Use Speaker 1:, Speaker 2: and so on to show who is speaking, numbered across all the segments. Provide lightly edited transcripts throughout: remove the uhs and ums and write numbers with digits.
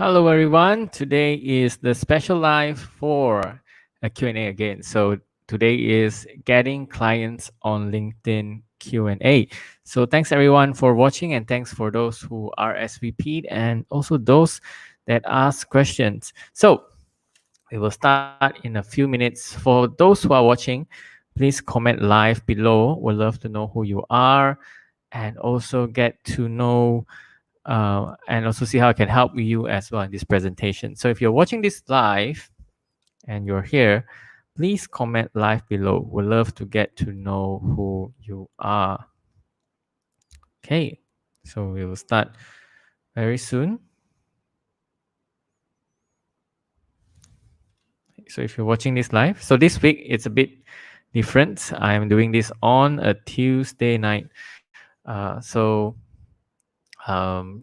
Speaker 1: Hello everyone. Today is the special live for a Q&A again. So today is getting clients on LinkedIn Q&A. So thanks everyone for watching and thanks for those who RSVP'd and also those that ask questions. So we will start in a few minutes. For those who are watching, please comment live below. We'd love to know who you are and also get to know and also see how I can help you as well in this presentation. So if you're watching this live and you're here, please comment live below. We'd love to get to know who you are. Okay, so we will start very soon. So if you're watching this live, so this week it's a bit different. I'm doing this on a Tuesday night.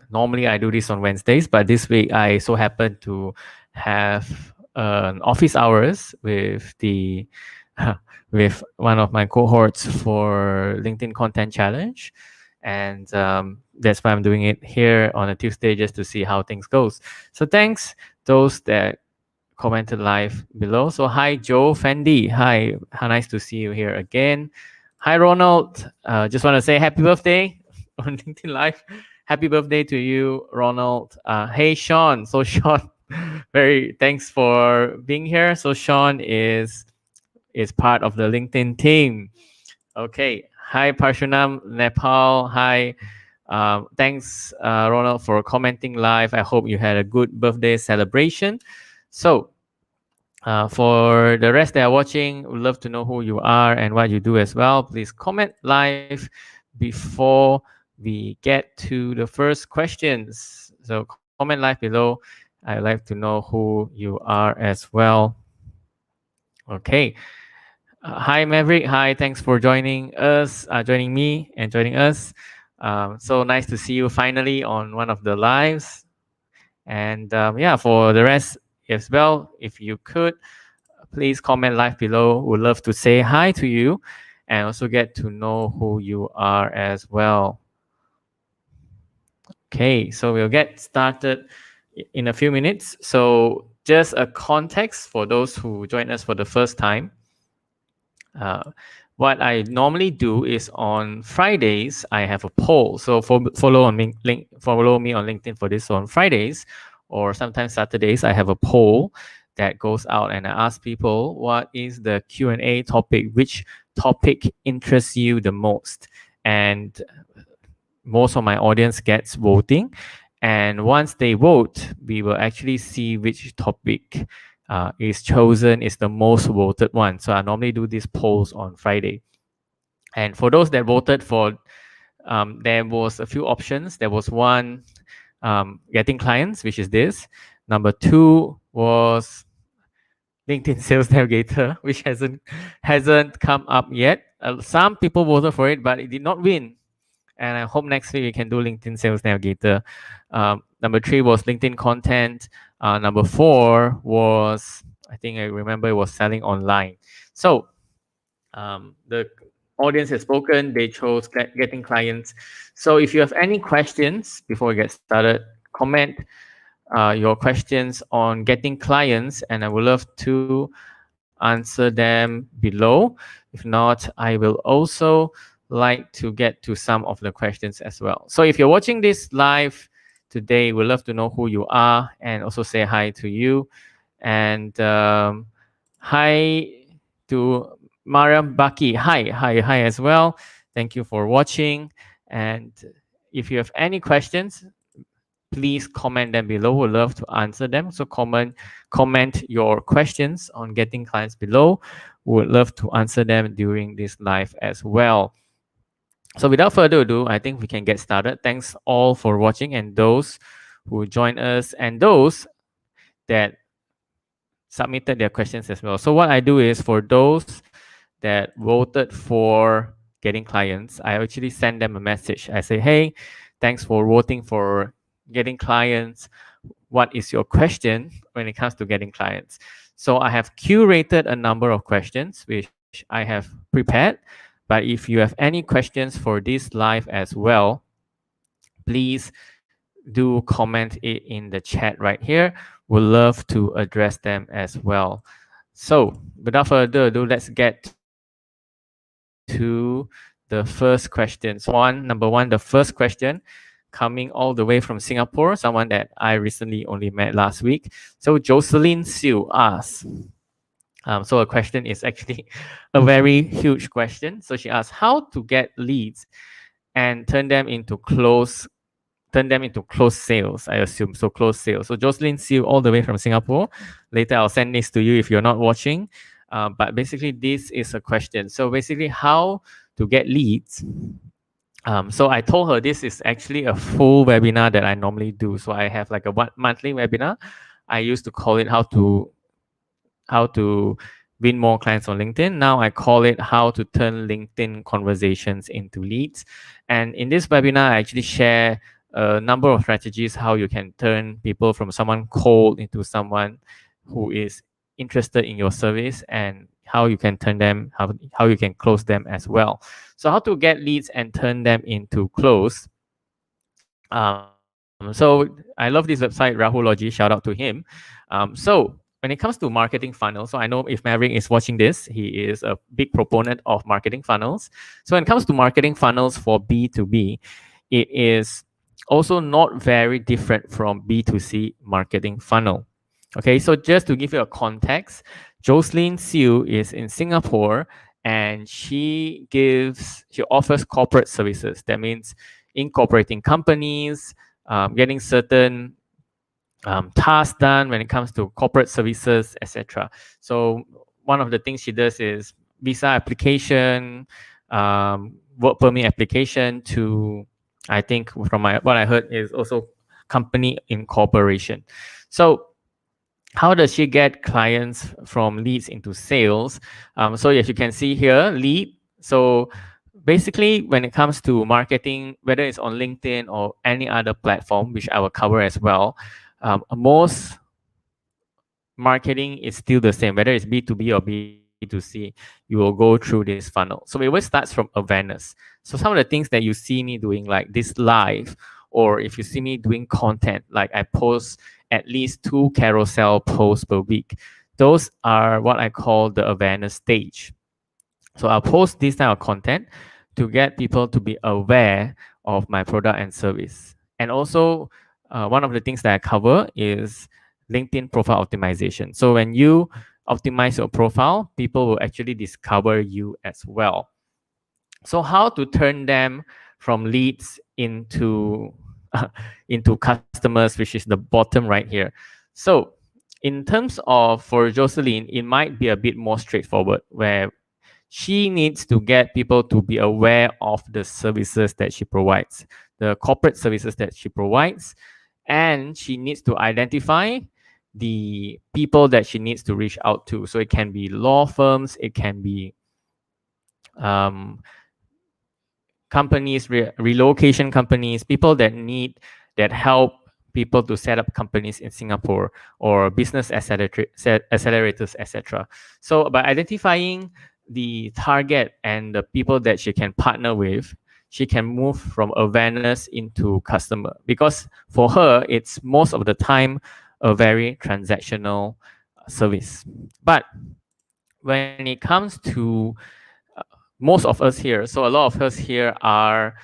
Speaker 1: Normally I do this on Wednesdays, but this week I so happen to have office hours with the with one of my cohorts for LinkedIn Content Challenge, and that's why I'm doing it here on a Tuesday just to see how things goes. So thanks those that commented live below. So hi Joe Fendi, hi, how nice to see you here again. Hi Ronald, just want to say happy birthday on LinkedIn Live. Happy birthday to you, Ronald. Hey, Sean. So, Sean, very thanks for being here. So, Sean is part of the LinkedIn team. Okay. Hi, Parshunam, Nepal. Hi. Thanks, Ronald, for commenting live. I hope you had a good birthday celebration. So, for the rest that are watching, we'd love to know who you are and what you do as well. Please comment live before we get to the first questions. So comment live below. I'd like to know who you are as well. Okay. Hi Maverick. Hi. Thanks for joining us, joining me and joining us. So nice to see you finally on one of the lives. And yeah, for the rest as well, if you could, please comment live below. Would love to say hi to you and also get to know who you are as well. Okay, so we'll get started in a few minutes. So just a context for those who join us for the first time. What I normally do is on Fridays I have a poll. So follow me on LinkedIn for this. So on Fridays or sometimes Saturdays I have a poll that goes out and I ask people what is the Q&A topic, which topic interests you the most, and most of my audience gets voting. And once they vote, we will actually see which topic is chosen, is the most voted one. So I normally do these polls on Friday. And for those that voted for, there was a few options. There was one, getting clients, which is this. Number two was LinkedIn Sales Navigator, which hasn't come up yet. Some people voted for it, but it did not win. And I hope next week we can do LinkedIn Sales Navigator. Number three was LinkedIn content. Number four was, I think I remember it was selling online. So the audience has spoken. They chose getting clients. So if you have any questions before we get started, comment your questions on getting clients, and I would love to answer them below. If not, I will also like to get to some of the questions as well. So if you're watching this live today, we'd love to know who you are and also say hi to you. And hi to Mariam Baki. Hi as well. Thank you for watching. And if you have any questions, please comment them below. We'd love to answer them. So comment your questions on getting clients below. Would love to answer them during this live as well. So without further ado, I think we can get started. Thanks all for watching and those who joined us and those that submitted their questions as well. So what I do is for those that voted for getting clients, I actually send them a message. I say, hey, thanks for voting for getting clients. What is your question when it comes to getting clients? So I have curated a number of questions which I have prepared. But if you have any questions for this live as well, please do comment it in the chat right here. We'd love to address them as well. So without further ado, let's get to the first question. So number one, the first question coming all the way from Singapore, someone that I recently only met last week. So Jocelyn Siu asks, so a question is actually a very huge question. So she asks how to get leads and turn them into close sales, I assume. So close sales. So Jocelyn, see you all the way from Singapore. Later, I'll send this to you if you're not watching. But basically, this is a question. So basically, how to get leads. So I told her this is actually a full webinar that I normally do. So I have like a monthly webinar. I used to call it how to win more clients on LinkedIn. Now I call it how to turn LinkedIn conversations into leads. And in this webinar, I actually share a number of strategies how you can turn people from someone cold into someone who is interested in your service, and how you can turn them, how you can close them as well. So how to get leads and turn them into close. So I love this website, Rahul Logi, shout out to him. So when it comes to marketing funnels, so I know if Maverick is watching this, he is a big proponent of marketing funnels. So when it comes to marketing funnels for B2B, it is also not very different from B2C marketing funnel. Okay, so just to give you a context, Jocelyn Siu is in Singapore, and she offers corporate services. That means incorporating companies, getting certain tasks done when it comes to corporate services, etc. So one of the things she does is visa application, work permit application to, I think from what I heard is also company incorporation. So how does she get clients from leads into sales? So as you can see here, lead. So basically, when it comes to marketing, whether it's on LinkedIn or any other platform, which I will cover as well, most marketing is still the same, whether it's B2B or B2C, you will go through this funnel. So it always starts from awareness. So some of the things that you see me doing, like this live, or if you see me doing content, like I post at least 2 carousel posts per week, those are what I call the awareness stage. So I'll post this type of content to get people to be aware of my product and service. And also, one of the things that I cover is LinkedIn profile optimization. So when you optimize your profile, people will actually discover you as well. So how to turn them from leads into into customers, which is the bottom right here. So in terms of, for Jocelyn, it might be a bit more straightforward, where she needs to get people to be aware of the services that she provides, the corporate services that she provides, and she needs to identify the people that she needs to reach out to. So it can be law firms, it can be companies, relocation companies, people that help people to set up companies in Singapore, or business accelerators, etc. So by identifying the target and the people that she can partner with, she can move from awareness into customer, because for her, it's most of the time a very transactional service. But when it comes to most of us here, so a lot of us here are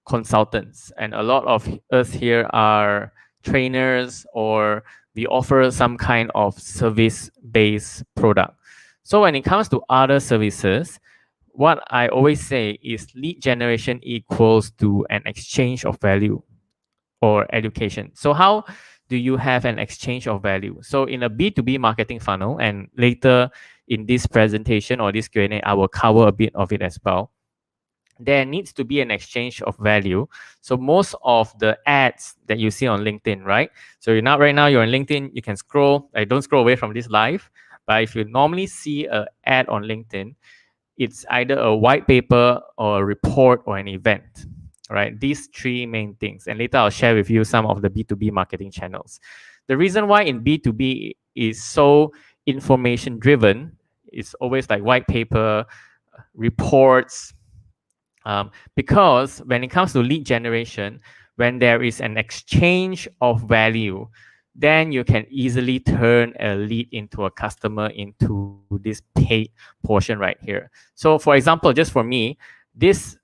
Speaker 1: consultants, and a lot of us here are trainers, or we offer some kind of service-based product. So when it comes to other services, what I always say is lead generation equals to an exchange of value or education. So how do you have an exchange of value? So in a B2B marketing funnel, and later in this presentation or this Q&A, I will cover a bit of it as well. There needs to be an exchange of value. So most of the ads that you see on LinkedIn, right? So right now you're on LinkedIn, you can scroll. Don't scroll away from this live. But if you normally see an ad on LinkedIn, it's either a white paper or a report or an event, right? These 3 main things. And later I'll share with you some of the B2B marketing channels. The reason why in B2B is so information driven, it's always like white paper, reports, because when it comes to lead generation, when there is an exchange of value, then you can easily turn a lead into a customer into this paid portion right here. So for example, just for me, this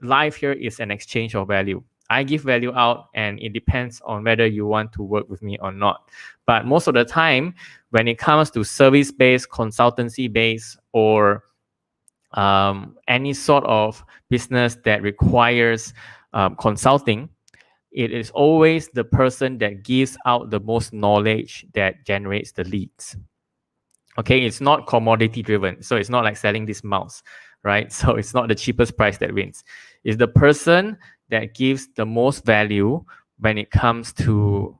Speaker 1: live here is an exchange of value. I give value out and it depends on whether you want to work with me or not. But most of the time, when it comes to service-based, consultancy-based, or any sort of business that requires consulting, it is always the person that gives out the most knowledge that generates the leads. Okay, it's not commodity driven. So it's not like selling this mouse, right? So it's not the cheapest price that wins. It's the person that gives the most value when it comes to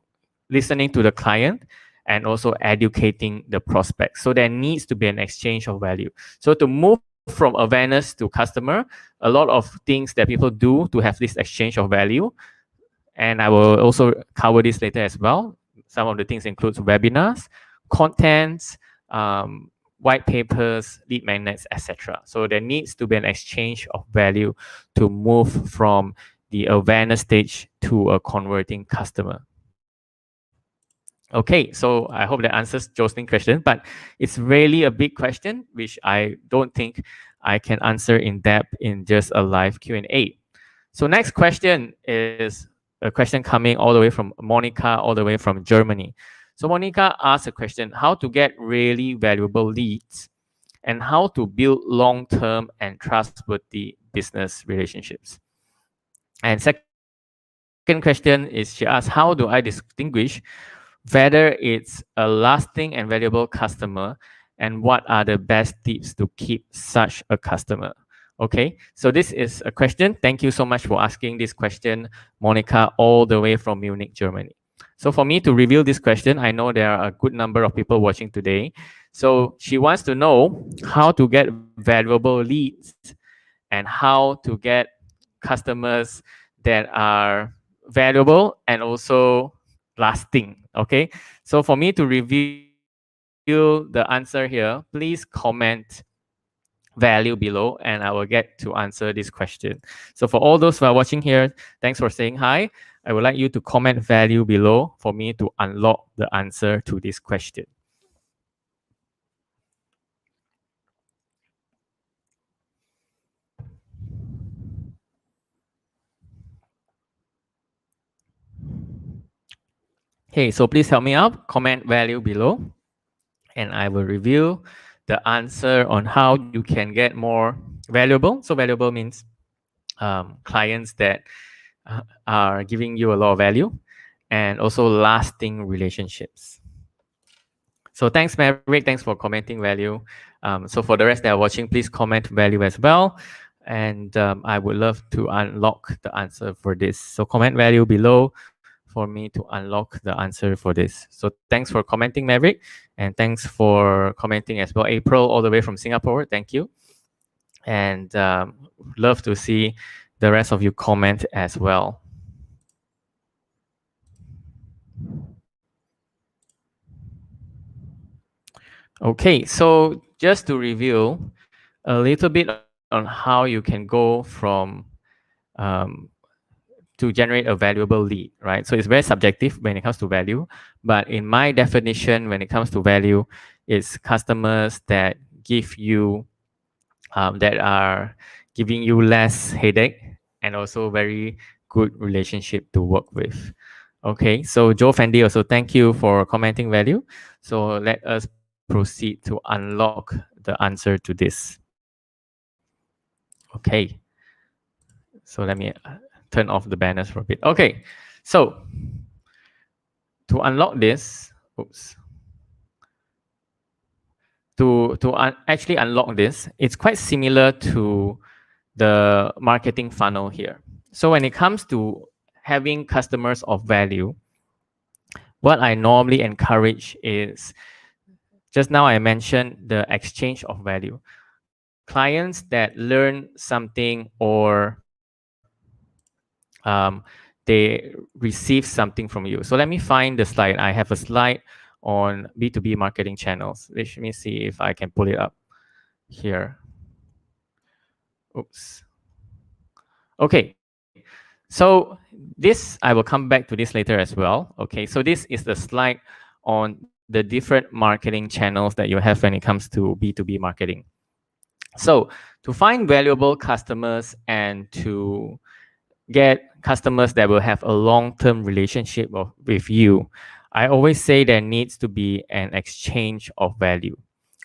Speaker 1: listening to the client and also educating the prospect. So there needs to be an exchange of value. So to move from awareness to customer, a lot of things that people do to have this exchange of value, and I will also cover this later as well. Some of the things includes webinars, contents, white papers, lead magnets, etc. So there needs to be an exchange of value to move from the awareness stage to a converting customer. Okay, so I hope that answers Jocelyn's question, but it's really a big question, which I don't think I can answer in depth in just a live Q&A. So next question is a question coming all the way from Monica, all the way from Germany. So Monica asked a question, how to get really valuable leads and how to build long-term and trustworthy business relationships. And second question is she asked, how do I distinguish whether it's a lasting and valuable customer and what are the best tips to keep such a customer? Okay, so this is a question. Thank you so much for asking this question, Monica, all the way from Munich, Germany. So for me to reveal this question, I know there are a good number of people watching today. So she wants to know how to get valuable leads and how to get customers that are valuable and also lasting. Okay, so for me to reveal the answer here, please comment value below and I will get to answer this question. So for all those who are watching here, thanks for saying hi. I would like you to comment value below for me to unlock the answer to this question. Okay, so please help me out, comment value below and I will reveal the answer on how you can get more valuable. So valuable means clients that are giving you a lot of value and also lasting relationships. So thanks, Maverick. Thanks for commenting value. So for the rest that are watching, please comment value as well. And I would love to unlock the answer for this. So comment value below for me to unlock the answer for this. So thanks for commenting, Maverick. And thanks for commenting as well, April, all the way from Singapore. Thank you. And love to see the rest of you comment as well. Okay, so just to review a little bit on how you can go from to generate a valuable lead, right? So it's very subjective when it comes to value, but in my definition, when it comes to value, it's customers that give you, that are giving you less headache and also very good relationship to work with. Okay, so Joe Fendi also thank you for commenting value. So let us proceed to unlock the answer to this. Okay, so let me turn off the banners for a bit. Okay, so to unlock this, oops. Actually unlock this, it's quite similar to the marketing funnel here. So when it comes to having customers of value, what I normally encourage is, just now I mentioned the exchange of value. Clients that learn something or they receive something from you. So let me find the slide. I have a slide on B2B marketing channels. Let me see if I can pull it up here. Oops. Okay. So this, I will come back to this later as well. Okay, so this is the slide on the different marketing channels that you have when it comes to B2B marketing. So to find valuable customers and to get customers that will have a long-term relationship with you, I always say there needs to be an exchange of value.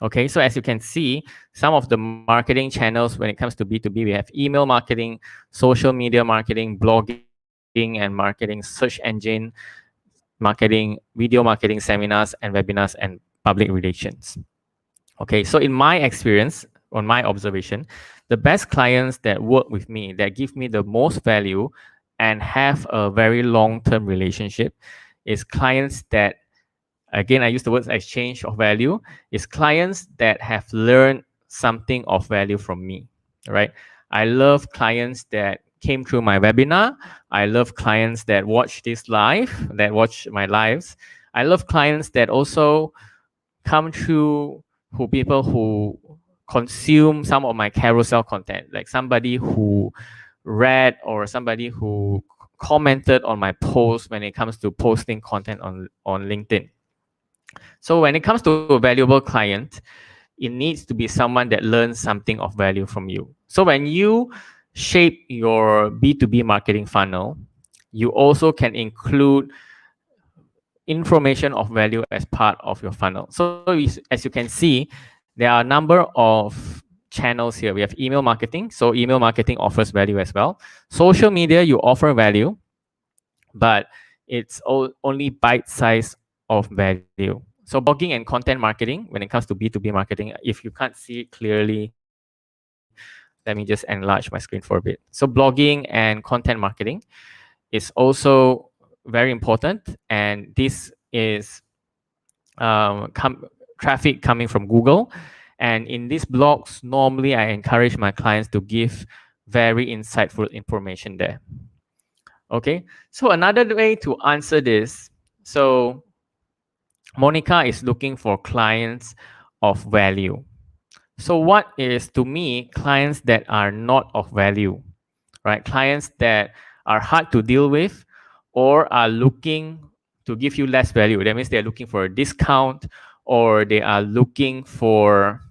Speaker 1: Okay, so as you can see, some of the marketing channels when it comes to B2B, we have email marketing, social media marketing, blogging and marketing, search engine marketing, video marketing, seminars and webinars, and public relations. Okay, so in my experience, on my observation, the best clients that work with me, that give me the most value and have a very long-term relationship is clients that, again, I use the words exchange of value, is clients that have learned something of value from me, right? I love clients that came through my webinar. I love clients that watch this live, that watch my lives. I love clients that also come through who people who consume some of my carousel content, like somebody who read or somebody who commented on my post when it comes to posting content on LinkedIn. So when it comes to a valuable client, it needs to be someone that learns something of value from you. So when you shape your B2B marketing funnel, you also can include information of value as part of your funnel. So as you can see, there are a number of channels here. We have email marketing. So email marketing offers value as well. Social media, you offer value, but it's only bite size of value. So blogging and content marketing, when it comes to B2B marketing, if you can't see it clearly, let me just enlarge my screen for a bit. So blogging and content marketing is also very important, and this is traffic coming from Google. And in these blogs, normally I encourage my clients to give very insightful information there. Okay, so another way to answer this, so Monica is looking for clients of value. So what is, to me, clients that are not of value, right? Clients that are hard to deal with or are looking to give you less value. That means they're looking for a discount, or they are looking for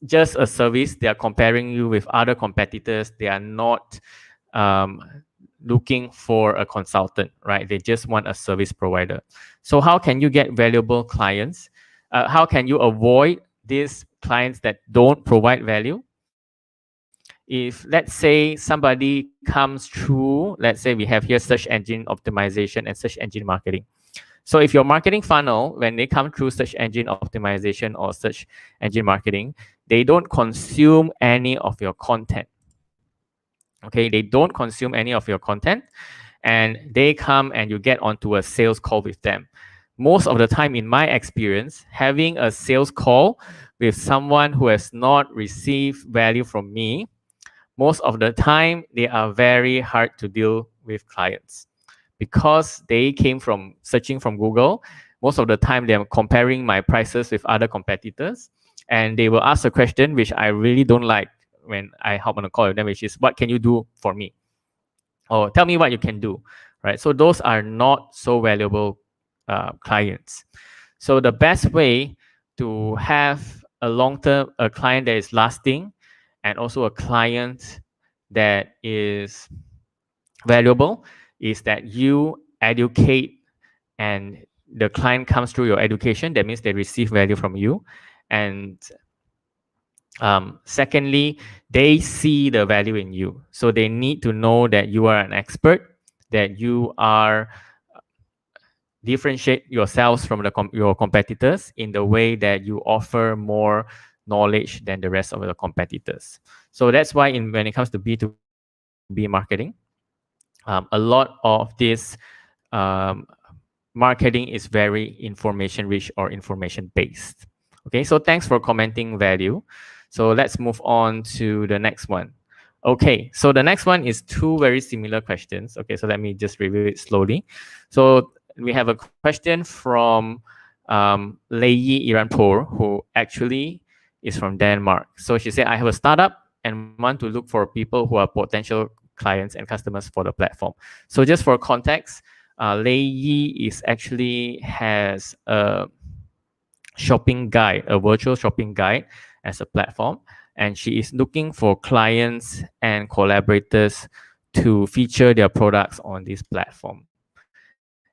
Speaker 1: just a service. They are comparing you with other competitors. They are not looking for a consultant, right? They just want a service provider. So how can you get valuable clients? How can you avoid these clients that don't provide value? If, let's say, somebody comes through, let's say we have here search engine optimization and search engine marketing. So if your marketing funnel, when they come through search engine optimization or search engine marketing, they don't consume any of your content. Okay, they don't consume any of your content, and they come and you get onto a sales call with them. Most of the time, in my experience, having a sales call with someone who has not received value from me, most of the time they are very hard to deal with clients, because they came from searching from Google. Most of the time they're comparing my prices with other competitors, and they will ask a question which I really don't like when I hop on a call with them, which is, what can you do for me? Or tell me what you can do, right? So those are not so valuable clients. So the best way to have a client that is lasting, and also a client that is valuable, is that you educate, and the client comes through your education. That means they receive value from you. And secondly, they see the value in you. So they need to know that you are an expert, that you are differentiate yourselves from your competitors in the way that you offer more knowledge than the rest of the competitors. So that's why when it comes to B2B marketing, a lot of this marketing is very information rich or information based. Okay, so thanks for commenting value. So let's move on to the next one. Okay, so the next one is two very similar questions. Okay, so let me just review it slowly. So we have a question from Lei Iranpour, who actually is from Denmark. So she said, I have a startup and want to look for people who are potential clients and customers for the platform. So just for context, Lei Yi is actually has a shopping guide, a virtual shopping guide as a platform, and she is looking for clients and collaborators to feature their products on this platform.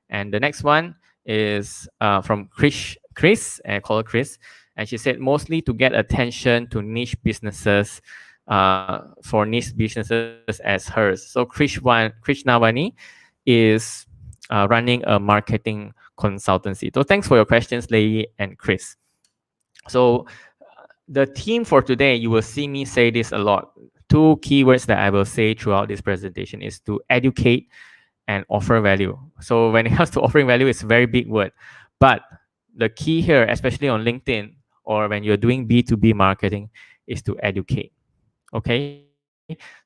Speaker 1: And the next one is from Chris, and I call her Chris, and she said mostly to get attention to niche businesses, for niche businesses as hers. So Krishnavani is running a marketing consultancy. So thanks for your questions, Lei and Chris. So the theme for today, you will see me say this a lot. Two keywords that I will say throughout this presentation is to educate and offer value. So when it comes to offering value, it's a very big word. But the key here, especially on LinkedIn or when you're doing B2B marketing, is to educate. Okay.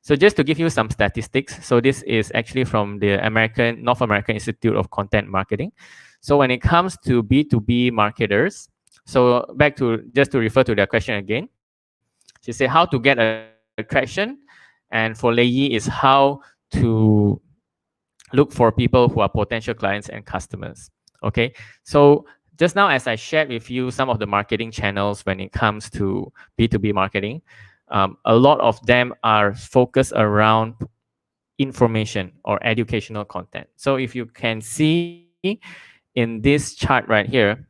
Speaker 1: So just to give you some statistics. So this is actually from the North American Institute of Content Marketing. So when it comes to B2B marketers, so back to just to refer to their question again, she said how to get attraction, and for Lei Yi is how to look for people who are potential clients and customers. Okay, so just now as I shared with you some of the marketing channels when it comes to B2B marketing, a lot of them are focused around information or educational content. So if you can see in this chart right here,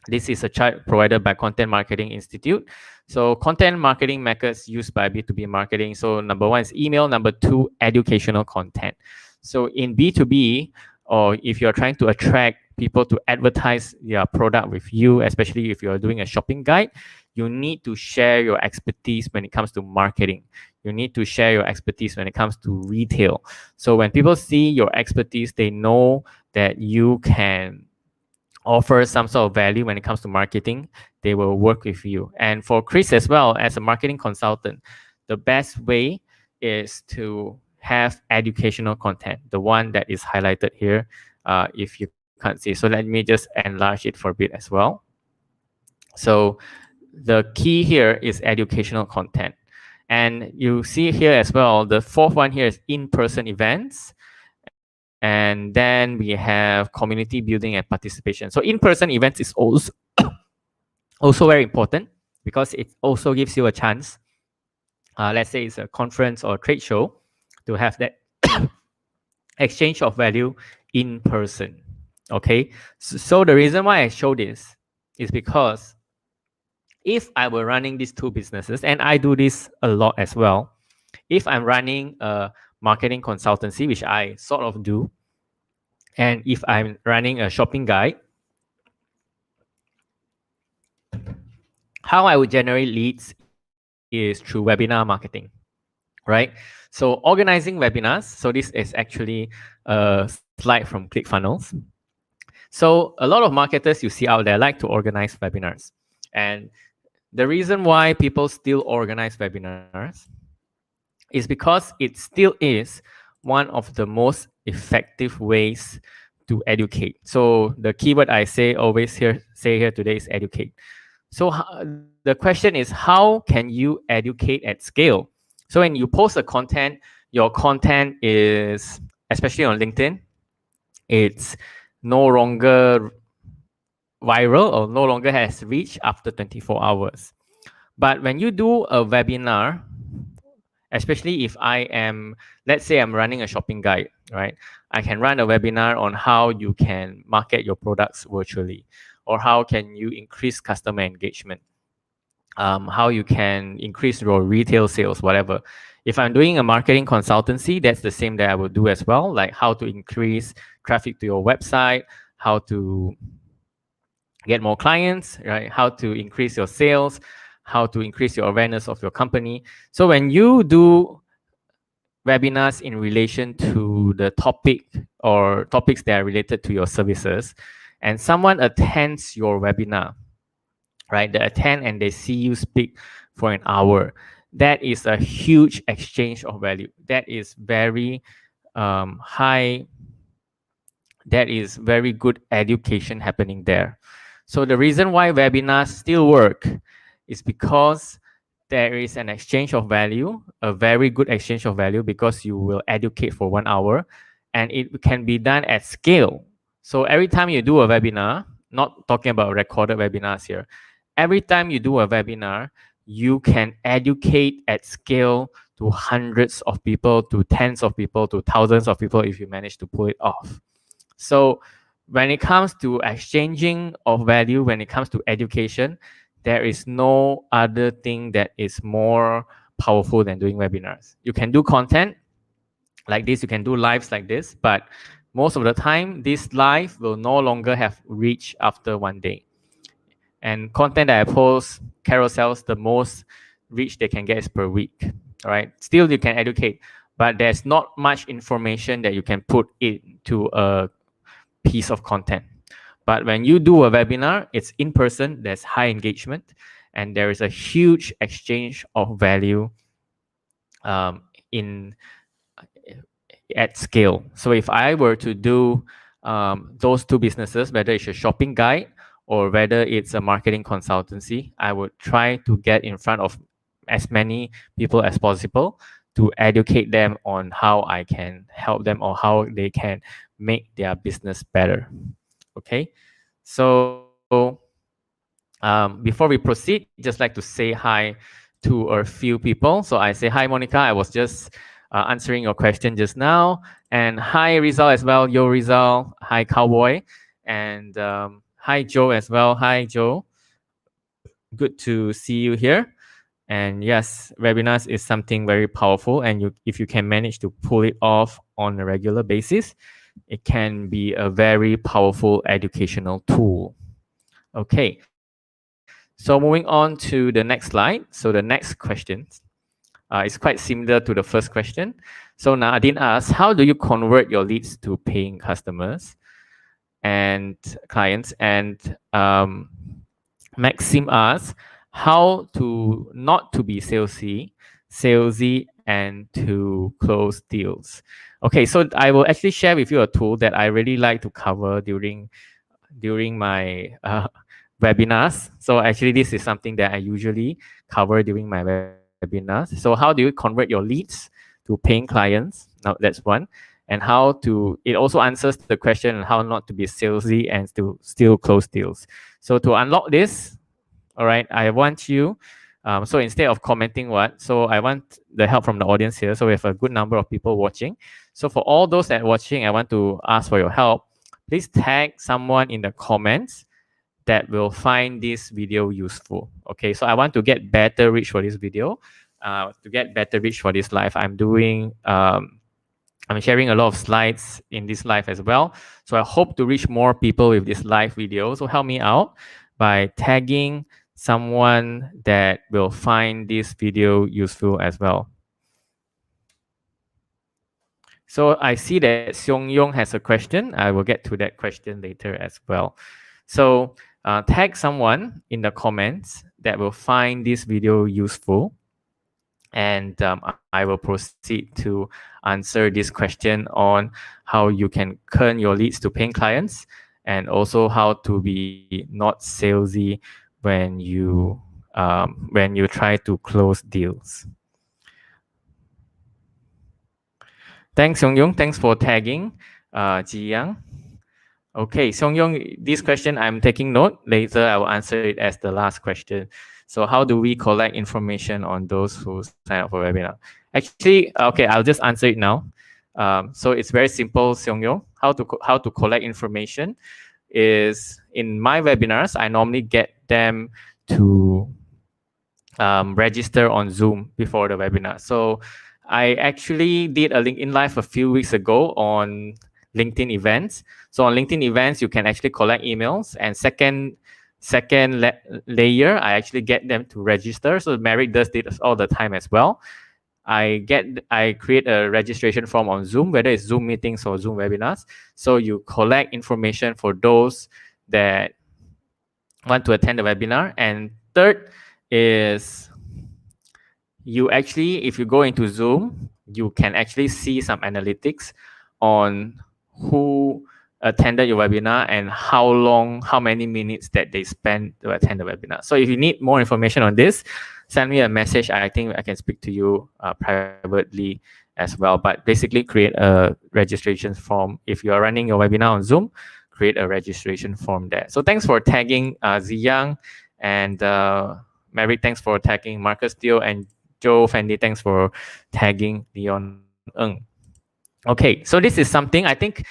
Speaker 1: this is a chart provided by Content Marketing Institute. So content marketing methods used by B2B marketing. So number one is email. Number two, educational content. So in B2B, or if you're trying to attract people to advertise their product with you, especially if you're doing a shopping guide, you need to share your expertise when it comes to marketing. You need to share your expertise when it comes to retail. So when people see your expertise, they know that you can offer some sort of value when it comes to marketing. They will work with you. And for Chris as well, as a marketing consultant, the best way is to have educational content, the one that is highlighted here, if you can't see. So let me just enlarge it for a bit as well. So the key here is educational content. And you see here as well, the fourth one here is in-person events. And then we have community building and participation. So in-person events is also very important because it also gives you a chance, let's say it's a conference or trade show, to have that exchange of value in person. Okay, so the reason why I show this is because if I were running these two businesses, and I do this a lot as well, if I'm running a marketing consultancy, which I sort of do, and if I'm running a shopping guide, how I would generate leads is through webinar marketing, right? So organizing webinars. So this is actually a slide from ClickFunnels. So a lot of marketers you see out there like to organize webinars. And the reason why people still organize webinars is because it still is one of the most effective ways to educate. So the keyword I say here today is educate. So the question is, how can you educate at scale? So when you post a content, your content is, especially on LinkedIn, it's no longer viral or no longer has reach after 24 hours. But when you do a webinar, especially if let's say I'm running a shopping guide, right? I can run a webinar on how you can market your products virtually, or how can you increase customer engagement, how you can increase your retail sales, whatever. If I'm doing a marketing consultancy, that's the same that I will do as well, like how to increase traffic to your website, how to get more clients, right? How to increase your sales, how to increase your awareness of your company. So when you do webinars in relation to the topic or topics that are related to your services, and someone attends your webinar, right? They attend and they see you speak for an hour. That is a huge exchange of value. That is very high. That is very good education happening there. So the reason why webinars still work is because there is an exchange of value, a very good exchange of value, because you will educate for 1 hour, and it can be done at scale. So every time you do a webinar, not talking about recorded webinars here, every time you do a webinar, you can educate at scale to hundreds of people, to tens of people, to thousands of people if you manage to pull it off. So when it comes to exchanging of value, when it comes to education, there is no other thing that is more powerful than doing webinars. You can do content like this, you can do lives like this, but most of the time, this live will no longer have reach after 1 day. And content that I post, carousels, the most reach they can get is per week. All right. Still, you can educate, but there's not much information that you can put into a piece of content. But when you do a webinar, it's in person, there's high engagement, and there is a huge exchange of value in at scale. So if I were to do those two businesses, whether it's a shopping guide or whether it's a marketing consultancy, I would try to get in front of as many people as possible to educate them on how I can help them or how they can make their business better. Okay, so before we proceed, just like to say hi to a few people. So I say hi, Monica. I was just answering your question just now, and hi Rizal as well. Yo Rizal, hi Cowboy, and hi Joe as well. Hi Joe, good to see you here. And yes, webinars is something very powerful, and if you can manage to pull it off on a regular basis, it can be a very powerful educational tool. Okay, so moving on to the next slide. So the next question is quite similar to the first question. So Nadine asks, how do you convert your leads to paying customers and clients? And Maxim asks, how to not to be salesy and to close deals. Okay, so I will actually share with you a tool that I really like to cover during my webinars. So actually, this is something that I usually cover during my webinars. So how do you convert your leads to paying clients? Now that's one. And how to, it also answers the question on how not to be salesy and to still close deals. So to unlock this, all right, I want you, so instead of commenting so I want the help from the audience here. So we have a good number of people watching. So for all those that are watching, I want to ask for your help. Please tag someone in the comments that will find this video useful. Okay, so I want to get better reach for this video, to get better reach for this live. I'm doing, I'm sharing a lot of slides in this live as well. So I hope to reach more people with this live video. So help me out by tagging someone that will find this video useful as well. So I see that Seong Yong has a question. I will get to that question later as well. So tag someone in the comments that will find this video useful, and I will proceed to answer this question on how you can turn your leads to paying clients, and also how to be not salesy when you try to close deals. Thanks, Seong Yong. Thanks for tagging, Ji Yang. Okay, Seong Yong, this question I'm taking note. Later, I will answer it as the last question. So how do we collect information on those who sign up for webinar? Actually, okay, I'll just answer it now. So it's very simple, Seong Yong. How to collect information is, in my webinars, I normally get them to register on Zoom before the webinar. So I actually did a LinkedIn Live a few weeks ago on LinkedIn events. So on LinkedIn events, you can actually collect emails. And second layer, I actually get them to register. So Merrick does this all the time as well. I create a registration form on Zoom, whether it's Zoom meetings or Zoom webinars. So you collect information for those that want to attend the webinar. And third is, you actually, if you go into Zoom, you can actually see some analytics on who attended your webinar and how many minutes that they spent to attend the webinar. So if you need more information on this, send me a message. I think I can speak to you privately as well. But basically, create a registration form. If you are running your webinar on Zoom, create a registration form there. So thanks for tagging Ziyang and Mary. Thanks for tagging Marcus Teo and Joe Fendi. Thanks for tagging Leon Ng. Okay, so this is something I think.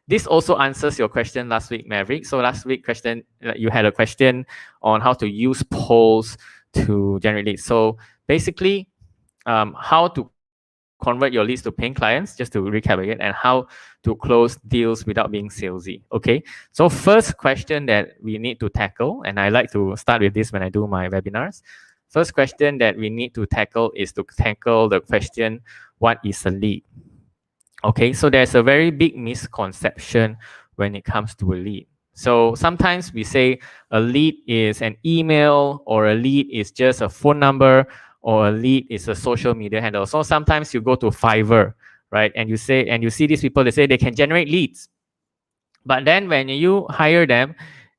Speaker 1: This also answers your question last week, Maverick. So last week question, you had a question on how to use polls to generate leads. So basically, how to convert your leads to paying clients, just to recap again, and how to close deals without being salesy. Okay. So first question that we need to tackle, and I like to start with this when I do my webinars. First question that we need to tackle is to tackle the question, what is a lead? Okay, so there's a very big misconception when it comes to a lead. So sometimes we say a lead is an email, or a lead is just a phone number, or a lead is a social media handle. So sometimes you go to Fiverr, right? And you see these people, they say they can generate leads. But then when you hire them,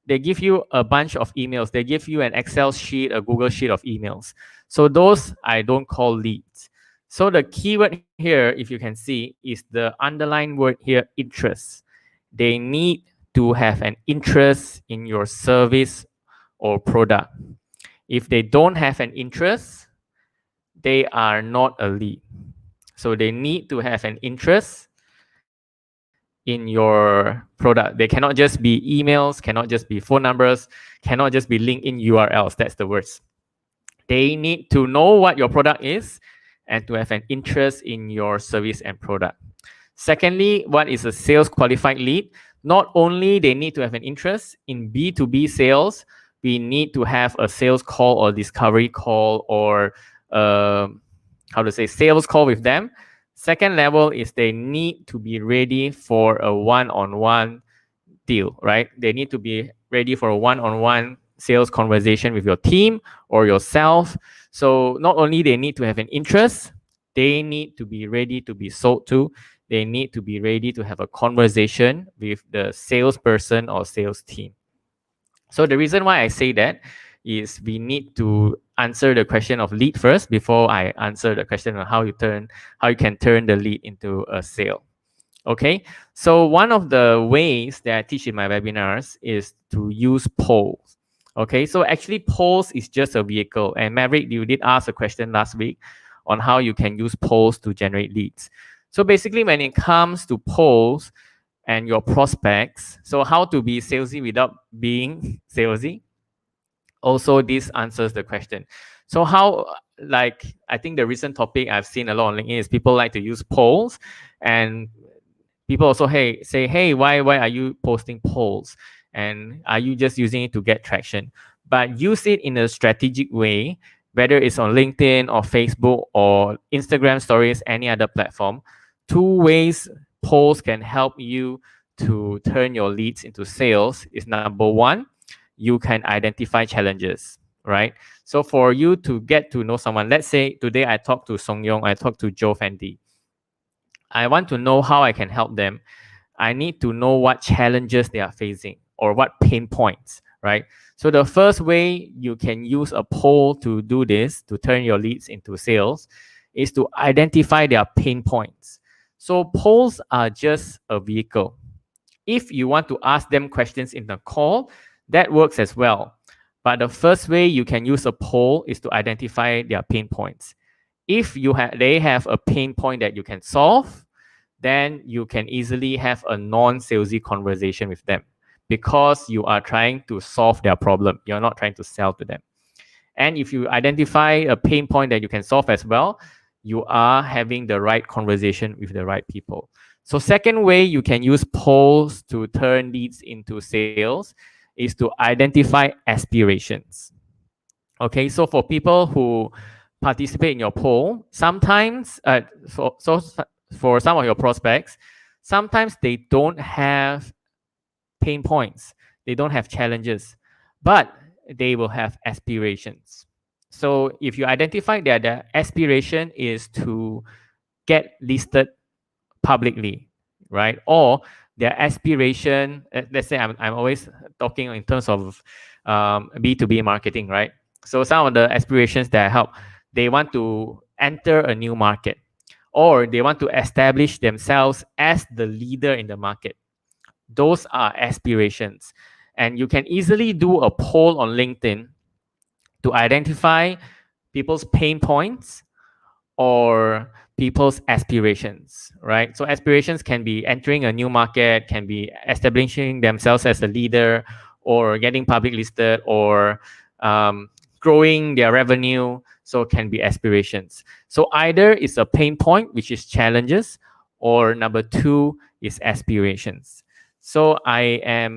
Speaker 1: they give you a bunch of emails. They give you an Excel sheet, a Google sheet of emails. So those I don't call leads. So the keyword here, if you can see, is the underlying word here, interest. They need to have an interest in your service or product. If they don't have an interest, they are not a lead. So they need to have an interest in your product. They cannot just be emails, cannot just be phone numbers, cannot just be LinkedIn URLs. That's the worst. They need to know what your product is and to have an interest in your service and product. Secondly, what is a sales qualified lead? Not only they need to have an interest in B2B sales, we need to have a sales call or discovery call, or sales call with them. Second level is they need to be ready for a one-on-one deal, right? They need to be ready for a one-on-one sales conversation with your team or yourself. So not only they need to have an interest, they need to be ready to be sold to. They need to be ready to have a conversation with the salesperson or sales team. So the reason why I say that is we need to answer the question of lead first before I answer the question on how you can turn the lead into a sale. Okay, so one of the ways that I teach in my webinars is to use polls. Okay, so actually polls is just a vehicle. And Maverick, you did ask a question last week on how you can use polls to generate leads. So basically, when it comes to polls and your prospects, so how to be salesy without being salesy? Also, this answers the question. So how, like, I think the recent topic I've seen a lot on LinkedIn is people like to use polls, and people also say, hey, why are you posting polls? And are you just using it to get traction? But use it in a strategic way, whether it's on LinkedIn or Facebook or Instagram stories, any other platform. Two ways polls can help you to turn your leads into sales is, number one, you can identify challenges, right? So for you to get to know someone, let's say today I talked to Song Yong, I talked to Joe Fendi. I want to know how I can help them. I need to know what challenges they are facing or what pain points, right? So the first way you can use a poll to do this, to turn your leads into sales, is to identify their pain points. So polls are just a vehicle. If you want to ask them questions in the call, that works as well. But the first way you can use a poll is to identify their pain points. If they have a pain point that you can solve, then you can easily have a non-salesy conversation with them, because you are trying to solve their problem. You're not trying to sell to them. And if you identify a pain point that you can solve as well, you are having the right conversation with the right people. So second way you can use polls to turn leads into sales is to identify aspirations. Okay, so for people who participate in your poll, sometimes, for some of your prospects, sometimes they don't have pain points, they don't have challenges, but they will have aspirations. So if you identify that the aspiration is to get listed publicly, right? Or their aspiration, let's say I'm always talking in terms of B2B marketing, right? So some of the aspirations that I help, they want to enter a new market, or they want to establish themselves as the leader in the market. Those are aspirations. And you can easily do a poll on LinkedIn to identify people's pain points or people's aspirations, right? So aspirations can be entering a new market, can be establishing themselves as a leader, or getting public listed, or growing their revenue. So it can be aspirations. So either it's a pain point, which is challenges, or number two is aspirations. So I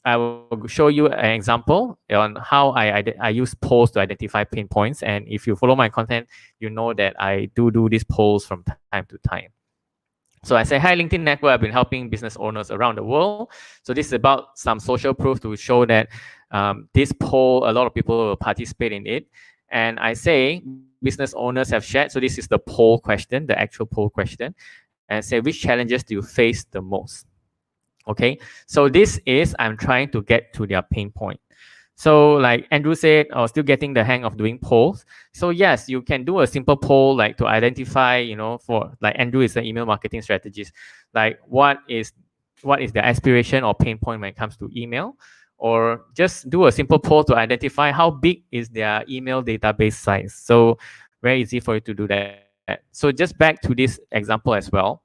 Speaker 1: will show you an example on how I use polls to identify pain points. And if you follow my content, you know that I do these polls from time to time. So I say, hi, LinkedIn Network. I've been helping business owners around the world. So this is about some social proof to show that this poll, a lot of people will participate in it. And I say, business owners have shared. So this is the poll question, the actual poll question. And say, which challenges do you face the most? Okay, so this is, I'm trying to get to their pain point. So like Andrew said, I was still getting the hang of doing polls. So yes, you can do a simple poll like to identify, for like Andrew is an email marketing strategist, like what is the aspiration or pain point when it comes to email, or just do a simple poll to identify how big is their email database size. So very easy for you to do that. So just back to this example as well.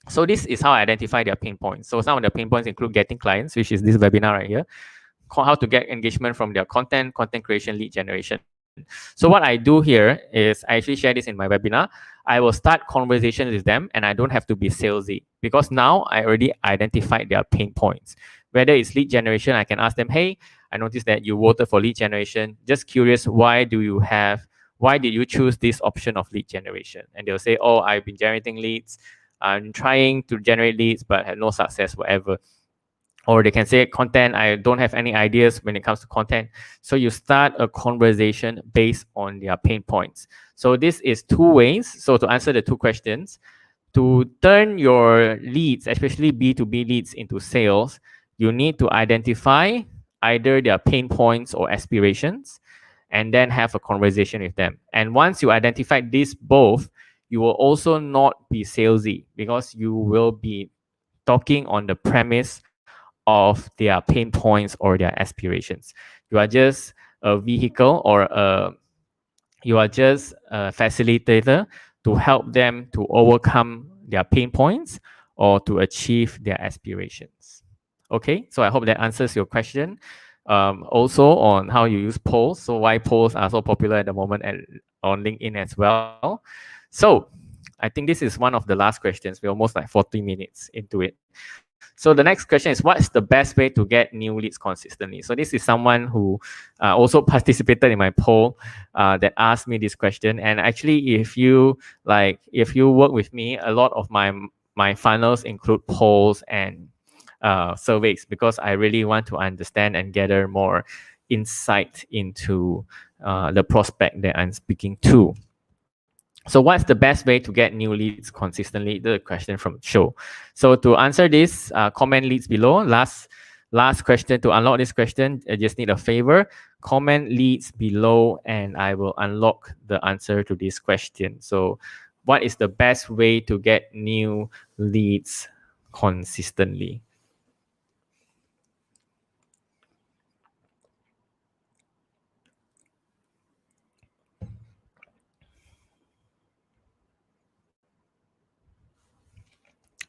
Speaker 1: So this is how I identify their pain points. So some of the pain points include getting clients, which is this webinar right here, how to get engagement from their content creation, lead generation. So what I do here is I actually share this in my webinar. I will start conversations with them, and I don't have to be salesy, because now I already identified their pain points. Whether it's lead generation, I can ask them, hey, I noticed that you voted for lead generation. Just curious, why did you choose this option of lead generation? And they'll say, oh, I've been generating leads. I'm trying to generate leads, but had no success, whatever. Or they can say content, I don't have any ideas when it comes to content. So you start a conversation based on their pain points. So this is two ways. So to answer the two questions, to turn your leads, especially B2B leads, into sales, you need to identify either their pain points or aspirations, and then have a conversation with them. And once you identify these both, you will also not be salesy, because you will be talking on the premise of their pain points or their aspirations. You are just a vehicle, or you are just a facilitator to help them to overcome their pain points or to achieve their aspirations. Okay, so I hope that answers your question. Also on how you use polls, so why polls are so popular at the moment on LinkedIn as well. So I think this is one of the last questions. We're almost like 40 minutes into it. So the next question is, what's the best way to get new leads consistently? So this is someone who also participated in my poll that asked me this question. And actually, if you work with me, a lot of my funnels include polls and surveys, because I really want to understand and gather more insight into the prospect that I'm speaking to. So what's the best way to get new leads consistently? The question from Show. So to answer this, comment leads below. Last question. To unlock this question, I just need a favor. Comment leads below, and I will unlock the answer to this question. So what is the best way to get new leads consistently?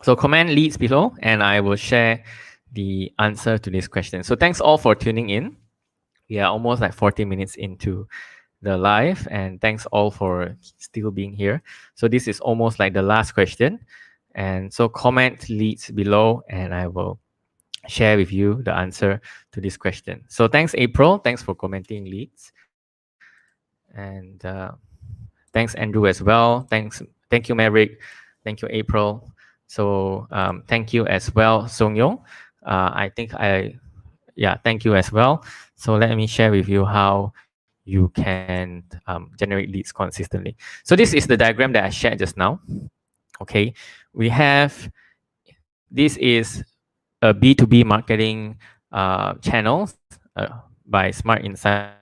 Speaker 1: So comment leads below, and I will share the answer to this question. So thanks all for tuning in. We are almost like 40 minutes into the live, and thanks all for still being here. So this is almost like the last question. And so comment leads below, and I will share with you the answer to this question. So thanks, April. Thanks for commenting leads. And thanks, Andrew, as well. Thank you, Maverick. Thank you, April. So thank you as well, Song Yong. Thank you as well. So let me share with you how you can generate leads consistently. So this is the diagram that I shared just now. Okay, this is a B2B marketing channel by Smart Insights.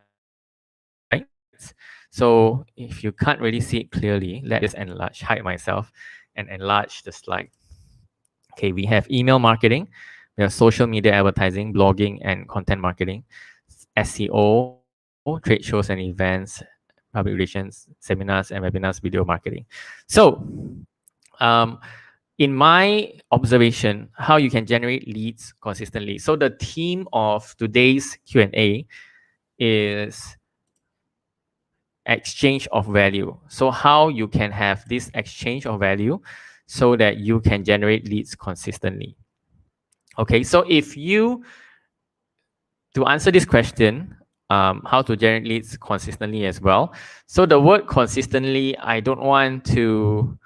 Speaker 1: So if you can't really see it clearly, let's enlarge, hide myself and enlarge the slide. Okay, we have email marketing, we have social media advertising, blogging and content marketing, SEO, trade shows and events, public relations, seminars and webinars, video marketing. So um, in my observation, how you can generate leads consistently. So the theme of today's Q&A is exchange of value. So how you can have this exchange of value so that you can generate leads consistently. Okay, so to answer this question, how to generate leads consistently as well. So the word consistently, I want to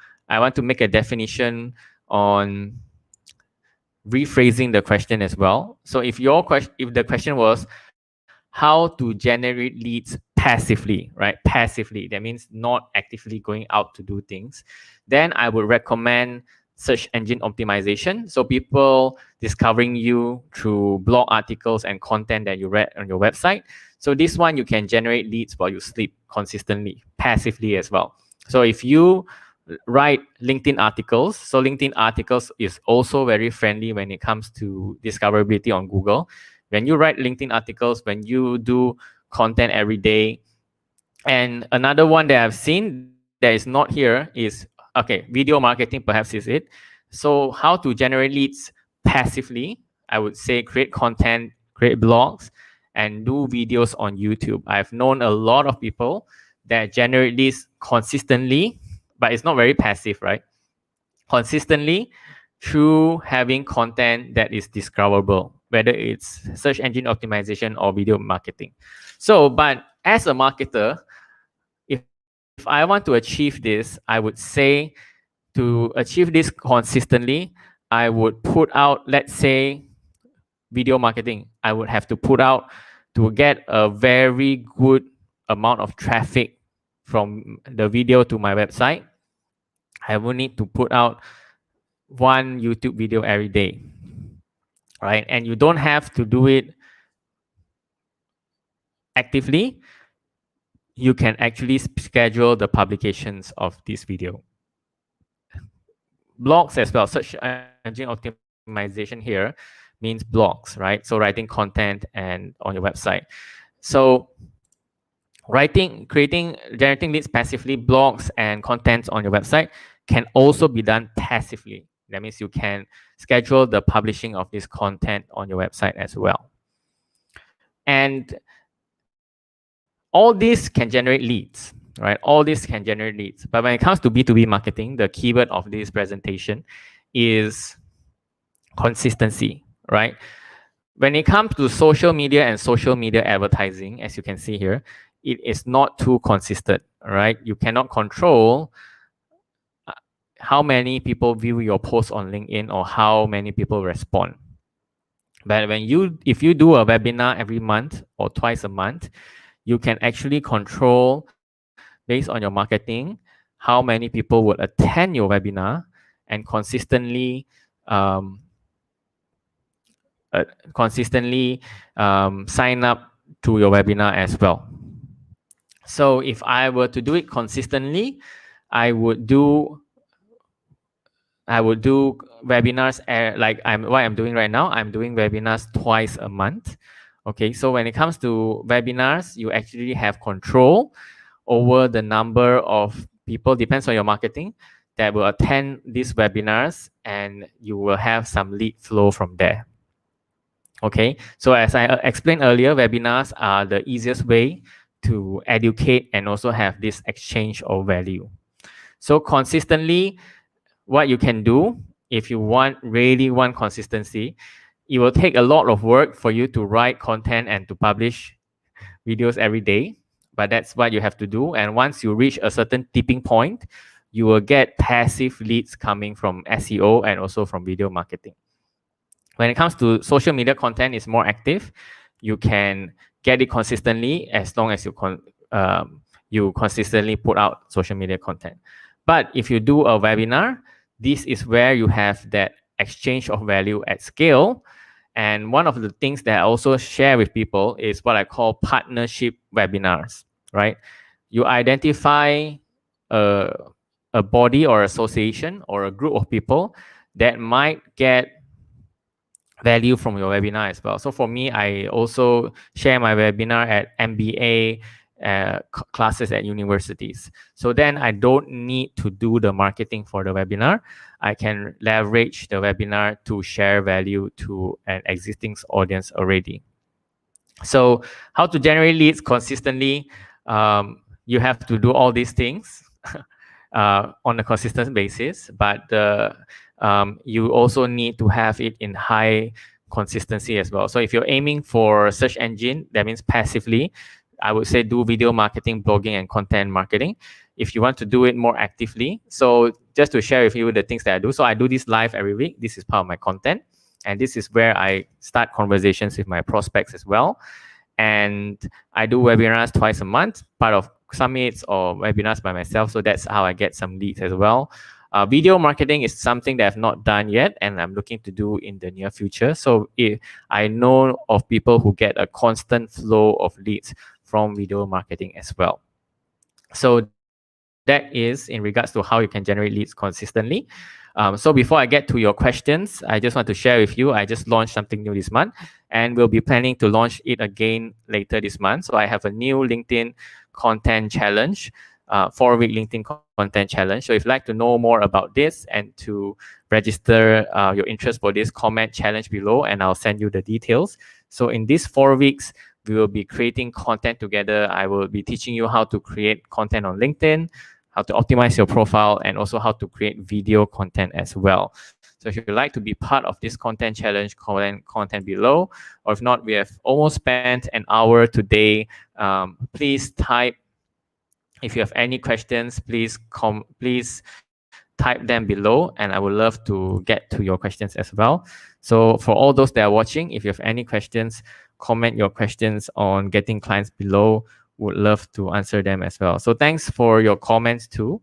Speaker 1: make a definition on rephrasing the question as well. So if the question was how to generate leads passively, right? Passively, that means not actively going out to do things. Then I would recommend search engine optimization. So people discovering you through blog articles and content that you read on your website. So this one you can generate leads while you sleep consistently, passively as well. So if you write LinkedIn articles, so LinkedIn articles is also very friendly when it comes to discoverability on Google. When you write LinkedIn articles, when you do content every day. And another one that I've seen that is not here is, okay, video marketing perhaps is it. So how to generate leads passively? I would say create content, create blogs, and do videos on YouTube. I've known a lot of people that generate leads consistently, but it's not very passive, right? Consistently through having content that is discoverable, whether it's search engine optimization or video marketing. So, but as a marketer, if I want to achieve this, I would say to achieve this consistently, I would put out, let's say, video marketing. I would have to put out to get a very good amount of traffic from the video to my website. I will need to put out one YouTube video every day, right? And you don't have to do it actively. You can actually schedule the publications of this video. Blogs as well, search engine optimization here means blogs, right? So writing content and on your website. So generating leads passively, blogs and contents on your website can also be done passively. That means you can schedule the publishing of this content on your website as well. And all this can generate leads, right? All this can generate leads. But when it comes to B2B marketing, the keyword of this presentation is consistency, right? When it comes to social media and social media advertising, as you can see here, it is not too consistent, right? You cannot control how many people view your post on LinkedIn or how many people respond. But if you do a webinar every month or twice a month, you can actually control based on your marketing how many people would attend your webinar and consistently sign up to your webinar as well. So if I were to do it consistently, I would do webinars like what I'm doing right now. I'm doing webinars twice a month. Okay, so when it comes to webinars, you actually have control over the number of people, depends on your marketing, that will attend these webinars, and you will have some lead flow from there. Okay, so as I explained earlier, webinars are the easiest way to educate and also have this exchange of value. So consistently, what you can do if you really want consistency, it will take a lot of work for you to write content and to publish videos every day, but that's what you have to do. And once you reach a certain tipping point, you will get passive leads coming from SEO and also from video marketing. When it comes to social media content, it's more active. You can get it consistently as long as you consistently put out social media content. But if you do a webinar, this is where you have that exchange of value at scale. And one of the things that I also share with people is what I call partnership webinars, right? you identify a, a body or association or a group of people that might get value from your webinar as well. So for me, I also share my webinar at MBA classes at universities. So then I don't need to do the marketing for the webinar. I can leverage the webinar to share value to an existing audience already. So how to generate leads consistently? You have to do all these things on a consistent basis, but you also need to have it in high consistency as well. So if you're aiming for search engine, that means passively, I would say do video marketing, blogging, and content marketing. If you want to do it more actively, so just to share with you the things that I do. So I do this live every week. This is part of my content. And this is where I start conversations with my prospects as well. And I do webinars twice a month, part of summits or webinars by myself. So that's how I get some leads as well. Video marketing is something that I've not done yet, and I'm looking to do in the near future. So I know of people who get a constant flow of leads from video marketing as well. So that is in regards to how you can generate leads consistently. So before I get to your questions, I just want to share with you, I just launched something new this month, and we'll be planning to launch it again later this month. So I have a new LinkedIn content challenge, 4-week LinkedIn content challenge. So if you'd like to know more about this and to register your interest for this, comment challenge below and I'll send you the details. So in these 4 weeks, we will be creating content together. I will be teaching you how to create content on LinkedIn, how to optimize your profile, and also how to create video content as well. So if you'd like to be part of this content challenge, comment below. Or if not, we have almost spent an hour today. Please type. If you have any questions, please type them below, and I would love to get to your questions as well. So for all those that are watching, if you have any questions, comment your questions on Getting Clients below. Would love to answer them as well. So thanks for your comments too.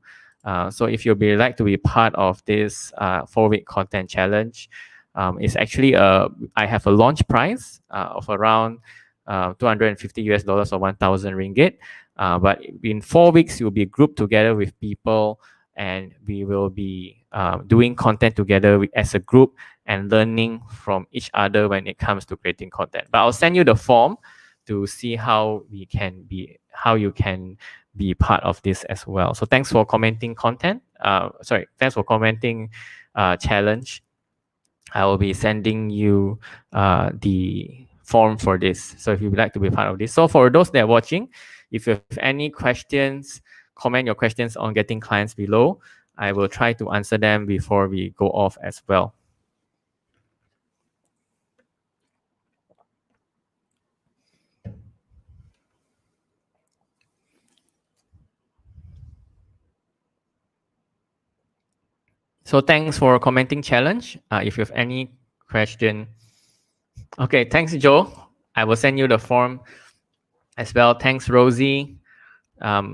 Speaker 1: So if you'd like to be part of this 4-week content challenge, it's actually I have a launch price of around $250 or 1,000 ringgit. But in 4 weeks, you'll be grouped together with people, and we will be doing content together as a group and learning from each other when it comes to creating content. But I'll send you the form to see how you can be part of this as well. So thanks for commenting thanks for commenting challenge. I will be sending you the form for this. So if you'd like to be part of this. So for those that are watching, if you have any questions, comment your questions on Getting Clients below. I will try to answer them before we go off as well. So thanks for commenting challenge. If you have any question. Okay, thanks, Joe. I will send you the form as well. Thanks, Rosie.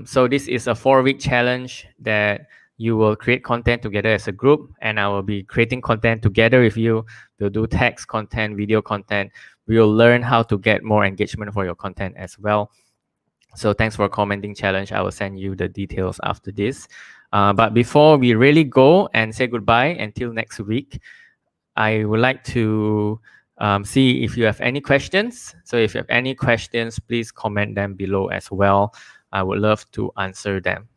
Speaker 1: So this is a 4-week challenge that you will create content together as a group, and I will be creating content together with you. We'll do text content, video content. We will learn how to get more engagement for your content as well. So thanks for commenting challenge. I will send you the details after this. But before we really go and say goodbye until next week, I would like to see if you have any questions. So if you have any questions, please comment them below as well. I would love to answer them.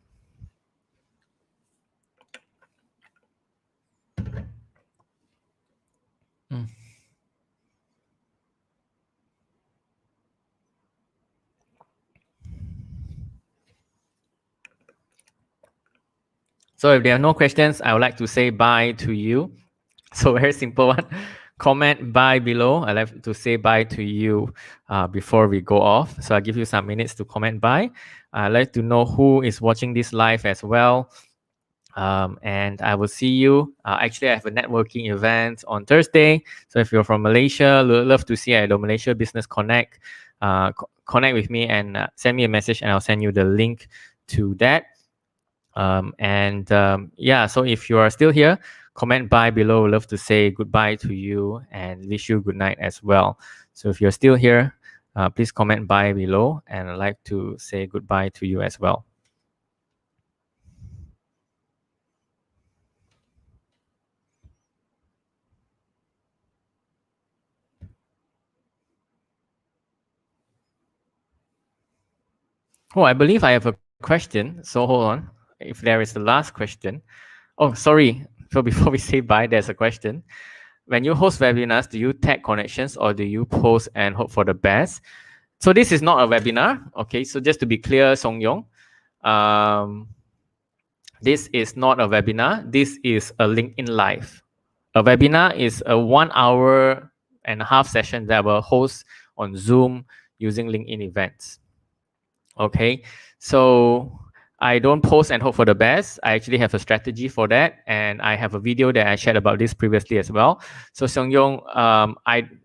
Speaker 1: So if there are no questions, I would like to say bye to you. So very simple one. Comment bye below. I'd like to say bye to you before we go off. So I'll give you some minutes to comment bye. I'd like to know who is watching this live as well. And I will see you. Actually, I have a networking event on Thursday. So if you're from Malaysia, love to see you at the Malaysia Business Connect. Connect with me and send me a message, and I'll send you the link to that. Yeah, so if you are still here, comment bye below. Love to say goodbye to you and wish you good night as well. So if you're still here, please comment bye below, and I'd like to say goodbye to you as well. Oh, I believe I have a question. So hold on. If there is the last question. Oh, sorry. So before we say bye, there's a question. When you host webinars, do you tag connections or do you post and hope for the best? So this is not a webinar. Okay. So just to be clear, Song Yong, this is not a webinar. This is a LinkedIn Live. A webinar is a 1 hour and a half session that will host on Zoom using LinkedIn events. Okay, so I don't post and hope for the best. I actually have a strategy for that, and I have a video that I shared about this previously as well. So Seong Yong,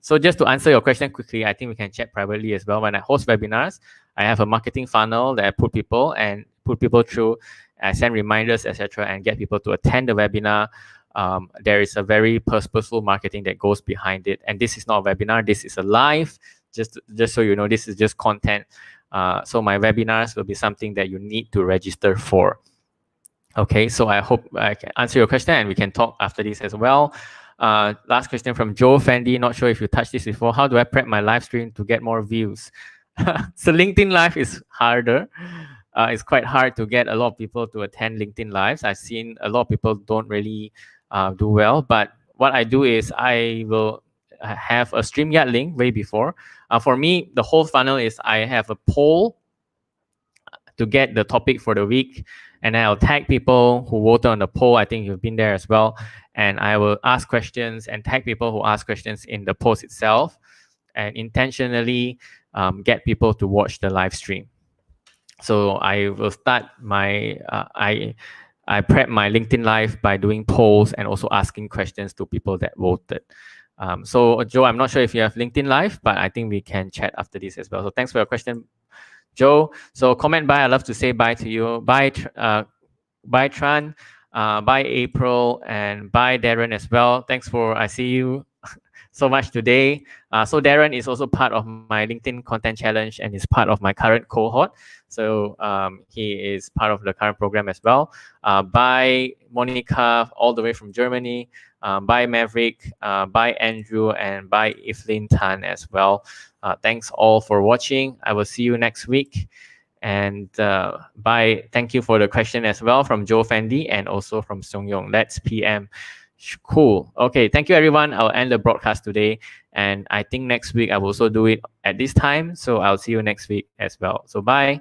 Speaker 1: so just to answer your question quickly, I think we can chat privately as well. When I host webinars, I have a marketing funnel that I put people through. I send reminders, etc., and get people to attend the webinar. There is a very purposeful marketing that goes behind it, and this is not a webinar. This is a live. Just so you know, this is just content. So my webinars will be something that you need to register for. Okay, so I hope I can answer your question and we can talk after this as well. Last question from Joe Fendi. Not sure if you touched this before. How do I prep my live stream to get more views? So LinkedIn Live is harder. It's quite hard to get a lot of people to attend LinkedIn Lives. I've seen a lot of people don't really do well, but what I do is I will have a StreamYard link way before. For me, the whole funnel is I have a poll to get the topic for the week, and I'll tag people who voted on the poll. I think you've been there as well. And I will ask questions and tag people who ask questions in the post itself, and intentionally get people to watch the live stream. So I will start my I prep my LinkedIn Live by doing polls and also asking questions to people that voted. So Joe, I'm not sure if you have LinkedIn Live, but I think we can chat after this as well. So thanks for your question, Joe. So comment bye. I'd love to say bye to you. Bye, bye Tran. Bye April, and bye Darren as well. Thanks for I see you so much today. So Darren is also part of my LinkedIn Content Challenge and is part of my current cohort. So he is part of the current program as well. Bye Monica, all the way from Germany. Bye Maverick, bye Andrew, and bye Evelyn Tan as well. Thanks all for watching. I will see you next week. And bye. Thank you for the question as well from Joe Fendi and also from Song Yong. Let's PM. Cool. Okay. Thank you, everyone. I'll end the broadcast today. And I think next week I will also do it at this time. So I'll see you next week as well. So bye.